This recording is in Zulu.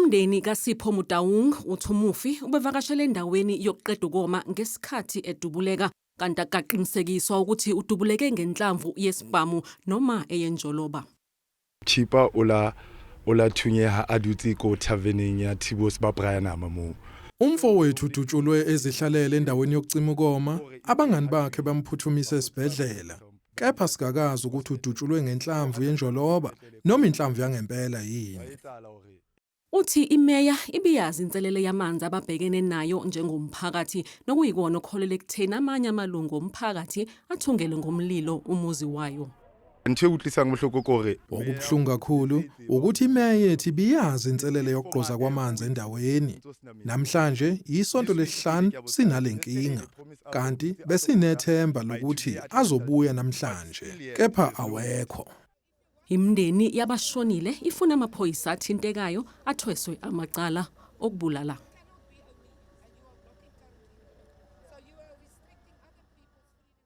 Umndeni kaSipho Mutaung uthi umufi ubevakashele endaweni yokuqeda ukoma ngesikhathi edubuleka kanti akaqinisekiswa ukuthi udubuleke ngenhlamvu yesibhamu noma eyenjoloba. Chipa ola thunyeha a dutse ko taverneng ya Thibos ba Brianama moo. Umfowethu udutshulwe ezihlalele endaweni yokucima ukoma, abangani bakhe bamphuthumise esibhedlela. Kepha sikakazi ukuthi udutshulwe ngenhlamvu yenjoloba noma inhlamvu yangempela yini. Uthi imeya ibiyazi inselele yamanzi ababhekene nayo njengomphakathi nokuyikona okholele ekutheni amanye amalungu omphakathi athungele ngomlilo umuzi wayo. Ntho utlisang mohloko kore Okubuhlungu kakhulu ukuthi imeya yethu ibiyazi inselele yokugqoza kwamanzi endaweni. Namhlanje isonto lesihlanu sinalenkinga kanti besinethemba lokuthi azobuya namhlanje kepha awekho. Imindeni yabashonile ifuna amaphoyisa athintekayo athweswe amacala okubulala.